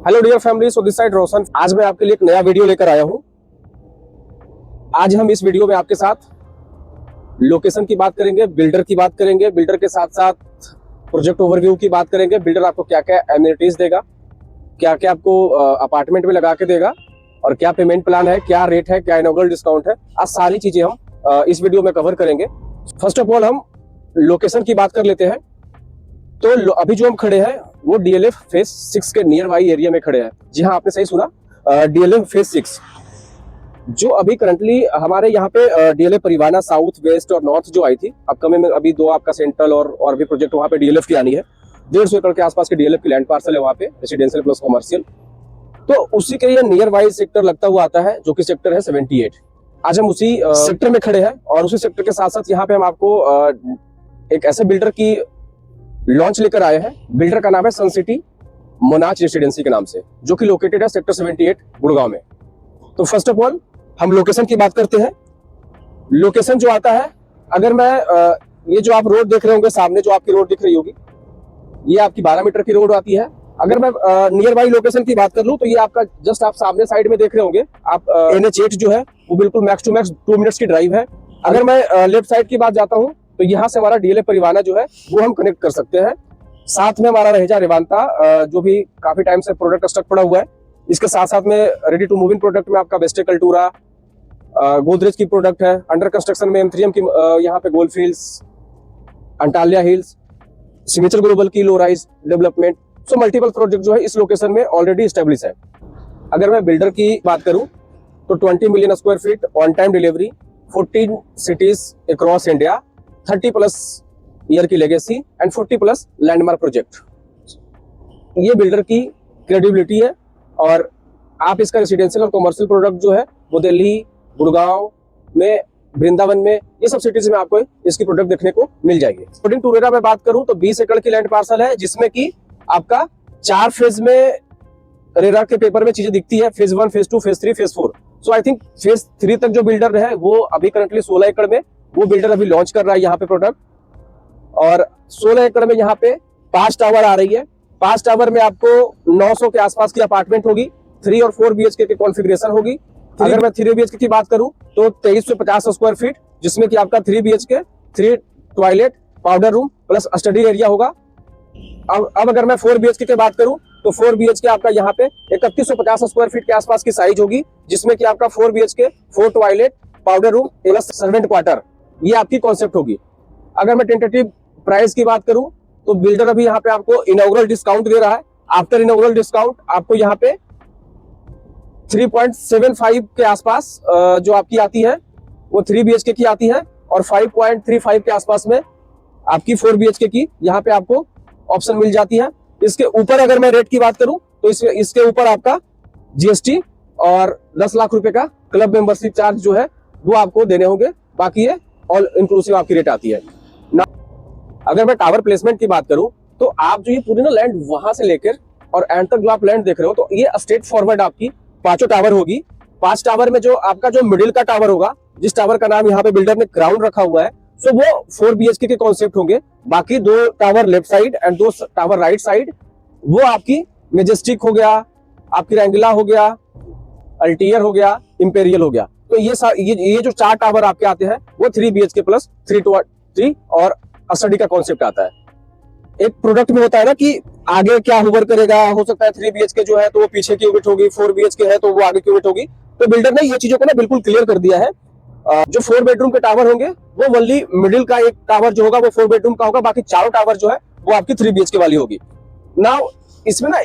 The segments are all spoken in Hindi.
Hello dear family, so this side Roshan. आज मैं आपके लिए एक नया वीडियो लेकर आया हूं। आज हम इस वीडियो में आपके साथ लोकेशन की बात करेंगे, बिल्डर की बात करेंगे, बिल्डर के साथ साथ प्रोजेक्ट ओवरव्यू की बात करेंगे। बिल्डर आपको क्या क्या एमिनिटीज देगा, क्या क्या आपको अपार्टमेंट में लगा के देगा और क्या पेमेंट प्लान है, क्या रेट है, क्या इनॉग्रल डिस्काउंट है। आज सारी चीजें हम इस वीडियो में कवर करेंगे। फर्स्ट ऑफ ऑल हम लोकेशन की बात कर लेते हैं। तो अभी जो हम खड़े हैं वो डीएलएफ फेज 6 के नियर बाई एरिया में खड़े हैं। जी हाँ, आपने सही सुना, डीएलएफ फेज 6 जो अभी करंटली हमारे यहाँ पे डीएलएफ परिवाना साउथ वेस्ट और नॉर्थ जो आई थी, अपकमिंग में अभी दो आपका सेंट्रल और भी प्रोजेक्ट वहाँ पे डीएलएफ की आनी है। 150 एकड़ के आसपास के डीएलएफ की लैंड पार्सल है वहाँ पे, रेसिडेंशियल प्लस कॉमर्शियल। तो उसी के ये नियर बाई सेक्टर लगता हुआ आता है जो कि सेक्टर है 78। आज हम उसी सेक्टर में खड़े हैं और उसी सेक्टर के साथ साथ यहाँ पे हम आपको एक ऐसे बिल्डर की लॉन्च लेकर आए हैं। बिल्डर का नाम है सन सिटी मोनाच रेसिडेंसी के नाम से, जो कि लोकेटेड है सेक्टर 78 गुड़गांव में। तो फर्स्ट ऑफ ऑल हम लोकेशन की बात करते हैं। लोकेशन जो आता है, अगर मैं ये जो आप रोड देख रहे होंगे सामने, जो आपकी रोड दिख रही होगी, ये आपकी 12 मीटर की रोड आती है। अगर मैं नियर बाई लोकेशन की बात कर लूं तो ये आपका जस्ट आप सामने साइड में देख रहे होंगे आप NH8 जो है वो बिल्कुल मैक्स टू मैक्स 2 मिनट्स की ड्राइव है। अगर मैं लेफ्ट साइड की बात जाता हूं तो यहाँ से हमारा डीएलएफ परिवाना जो है वो हम कनेक्ट कर सकते हैं। साथ में हमारा रहेजा रेवांता जो भी काफी टाइम से प्रोडक्ट स्टक पड़ा हुआ है। इसके साथ साथ में ready to move in product में आपका वेस्टे कल्टूरा गोदरेज की प्रोडक्ट है। अंडर कंस्ट्रक्शन में M3M की यहाँ पे Gold Fields, Antalya Hills, Signature Global की low rise development. So multiple project जो है इस लोकेशन में ऑलरेडी स्टेब्लिश है। अगर मैं बिल्डर की बात करूं तो 20 million square feet on time delivery, 14 cities across India, 30 plus year की legacy and 40 plus landmark project. ये बिल्डर की क्रेडिबिलिटी है और आप इसका रेसिडेंशियल और कमर्शियल प्रोडक्ट जो है वो दिल्ली, गुड़गांव में, वृंदावन में, ये सब सिटीज में आपको इसकी प्रोडक्ट देखने को मिल जाएगी। अकॉर्डिंग टू रेरा में बात करूं तो 20 एकड़ की लैंड पार्सल है, जिसमें कि आपका 4 फेज में रेरा के पेपर में चीजें दिखती है। Phase 1, phase 2, phase 3, phase 4। So I think phase 3 तक जो बिल्डर है वो अभी करंटली 16 एकड़ में वो बिल्डर अभी लॉन्च कर रहा है यहाँ पे प्रोडक्ट। और 16 एकड़ में यहाँ पे 5 टावर आ रही है। 5 टावर में आपको 900 के आसपास की अपार्टमेंट होगी, 3 और 4 BHK की कॉन्फ़िगरेशन होगी। अगर मैं 3 BHK की बात करूं तो 2350 स्क्वायर फीट, जिसमें कि आपका 3 BHK, 3 toilet, powder room plus study area होगा। अब अगर मैं 4 BHK की बात करूं तो 4 BHK आपका यहाँ पे 3150 स्क्वायर फीट के आसपास की साइज होगी, जिसमें कि आपका 4 BHK, 4 toilet, powder room plus servant quarter, ये आपकी कॉन्सेप्ट होगी। अगर मैं टेंटेटिव प्राइस की बात करूं तो बिल्डर अभी यहाँ पे आपको इनॉग्रल डिस्काउंट दे रहा है। आफ्टर इनॉग्रल डिस्काउंट आपको यहाँ पे 3.75 के आसपास जो आपकी आती है वो 3 BHK की आती है और 5.35 के आसपास में आपकी 4 BHK की यहाँ पे आपको ऑप्शन मिल जाती है। इसके ऊपर अगर मैं रेट की बात करूं तो इसके ऊपर आपका GST और 10 लाख रुपए का क्लब मेंबरशिप चार्ज जो है वो आपको देने होंगे। बाकी ये ऑल इंक्लूसिव आपकी रेट आती है ना। अगर मैं टावर प्लेसमेंट की बात करूं तो आप जो ये पूरी ना लैंड वहां से लेकर और एंड तक जो आप लैंड देख रहे हो तो ये स्ट्रेट फॉरवर्ड आपकी 5 टावर होगी। 5 टावर में जो आपका जो मिडिल का टावर होगा, जिस टावर का नाम यहाँ पे बिल्डर ने क्राउन रखा हुआ है, सो वो 4 BHK के कॉन्सेप्ट होंगे। बाकी 2 tower left side and 2 tower right side वो आपकी मेजेस्टिक हो गया, आपकी रैंगला हो गया, अल्टियर हो गया, इंपेरियल हो गया। तो ये जो 4 टावर आपके आते हैं वो 3 BHK प्लस 3 और स्टडी का कॉन्सेप्ट आता है। एक प्रोडक्ट में होता है ना कि आगे क्या होवर करेगा, हो सकता है 3 BHK जो है तो वो पीछे की यूनिट होगी, 4 BHK है तो वो आगे की यूनिट होगी। तो बिल्डर ने ये चीजों को ना बिल्कुल क्लियर कर दिया है। जो 4 बेडरूम के टावर होंगे वो ओनली मिडिल का एक टावर जो होगा वो 4 बेडरूम का होगा, बाकी चारों टावर जो है वो आपकी 3 BHK वाली होगी। नाउ इसमें ना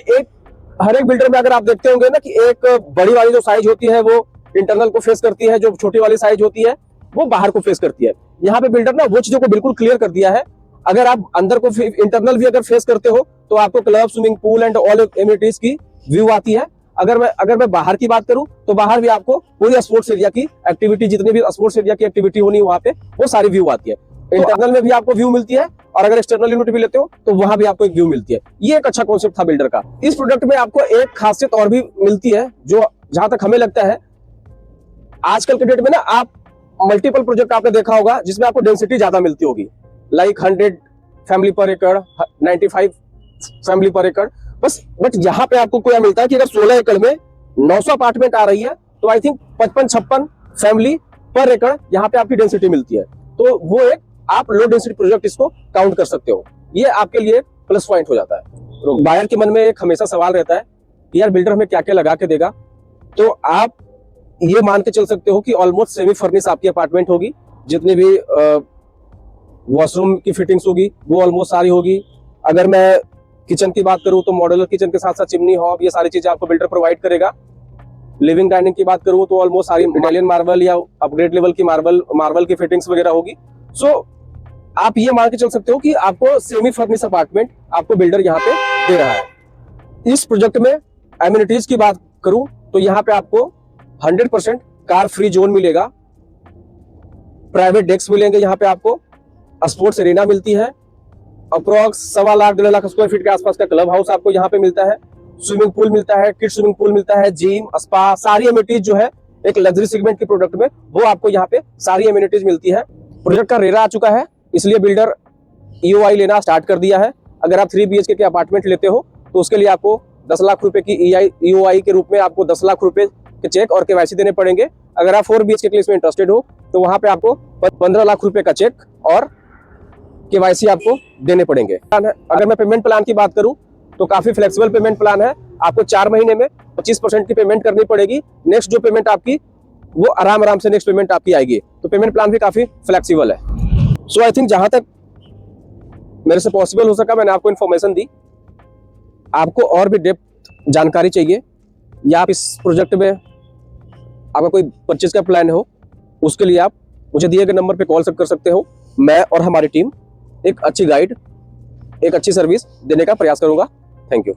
हर एक बिल्डर में अगर आप देखते होंगे ना कि एक बड़ी वाली जो साइज होती है वो इंटरनल को फेस करती है, जो छोटी वाली साइज होती है वो बाहर को फेस करती है। यहाँ पे बिल्डर ना वो चीजों को बिल्कुल क्लियर कर दिया है। अगर आप अंदर को इंटरनल भी अगर फेस करते हो तो आपको club, swimming pool and all amenities की व्यू आती है। अगर मैं बाहर की बात करूं तो बाहर भी आपको पूरी स्पोर्ट्स एरिया की एक्टिविटी, जितनी भी स्पोर्ट्स एरिया की एक्टिविटी होनी वहां पे वो सारी व्यू आती है। इंटरनल में भी आपको व्यू मिलती है और अगर एक्सटर्नल यूनिट भी लेते हो तो वहां भी आपको एक व्यू मिलती है। ये एक अच्छा कॉन्सेप्ट था बिल्डर का। इस प्रोडक्ट में आपको एक खासियत और भी मिलती है, जो जहां तक हमें लगता है आजकल के डेट में ना, आप मल्टीपल प्रोजेक्ट आपने देखा होगा जिसमें आपको डेंसिटी ज्यादा मिलती होगी, लाइक 100 फैमिली पर एकड़, 95 फैमिली पर एकड़। बस। बट यहाँ पे आपको क्या मिलता है कि अगर 16 एकड़ में 900 अपार्टमेंट आ रही है तो आई थिंक 55-56 फैमिली पर एकड़ यहाँ पे आपकी डेंसिटी मिलती है। तो वो एक आप लो डेंसिटी प्रोजेक्ट इसको काउंट कर सकते हो। ये आपके लिए प्लस पॉइंट हो जाता है। बायर के मन में एक हमेशा सवाल रहता है कि यार बिल्डर हमें क्या क्या लगा के देगा। तो आप ये मान के चल सकते हो कि ऑलमोस्ट सेमी फर्निश आपकी अपार्टमेंट होगी। जितनी भी वॉशरूम की फिटिंग्स होगी वो ऑलमोस्ट सारी होगी। अगर मैं किचन की बात करूं तो मॉड्यूलर किचन के साथ साथ चिमनी, हॉब, ये सारी चीजें आपको बिल्डर प्रोवाइड करेगा। लिविंग डाइनिंग की बात करूं तो ऑलमोस्ट सारी इटालियन मार्बल या अपग्रेड लेवल की मार्बल की फिटिंग्स वगैरह होगी। सो आप ये मान के चल सकते हो कि आपको सेमी फर्निश अपार्टमेंट आपको बिल्डर यहाँ पे दे रहा है। इस प्रोजेक्ट में एमिनिटीज की बात करूं तो यहाँ पे आपको 100% कार फ्री जोन मिलेगा, प्राइवेट डेस्क मिलेंगे, यहाँ पे आपको स्पोर्ट्स एरिना मिलती है, approx 1.25 lakh 1.5 lakh square feet के आसपास का क्लब हाउस आपको यहाँ पे मिलता है, स्विमिंग पूल मिलता है, किड्स स्विमिंग पूल मिलता है, जिम, स्पा, सारी एमिनिटीज जो है एक लग्जरी सेगमेंट के प्रोडक्ट में वो आपको यहाँ पे सारी एमिनिटीज मिलती है। प्रोजेक्ट का रेरा आ चुका है, इसलिए बिल्डर EOI लेना स्टार्ट कर दिया है। अगर आप 3 BHK के अपार्टमेंट लेते हो तो उसके लिए आपको 10 लाख रुपए की EOI के रूप में आपको 10 लाख रुपए के चेक और KYC देने पड़ेंगे। अगर आप 4 BHK के लिए इसमें इंटरेस्टेड हो तो वहां पे आपको 15 लाख रुपए का चेक और KYC आपको देने पड़ेंगे। अगर मैं पेमेंट प्लान की बात करूं तो काफी फ्लेक्सिबल पेमेंट प्लान है। आपको 4 महीने में 25% की पेमेंट करनी पड़ेगी। नेक्स्ट जो पेमेंट आपकी वो आराम से नेक्स्ट पेमेंट आपकी आएगी। तो पेमेंट प्लान भी काफी फ्लेक्सिबल है। सो आई थिंक जहां तक मेरे से पॉसिबल हो सका मैंने आपको इन्फॉर्मेशन दी। आपको और भी डेप्थ जानकारी चाहिए या आप इस प्रोजेक्ट में आपका कोई परचेज का प्लान हो, उसके लिए आप मुझे दिए गए नंबर पे कॉल कर सकते हो। मैं और हमारी टीम एक अच्छी गाइड, एक अच्छी सर्विस देने का प्रयास करूंगा। Thank you.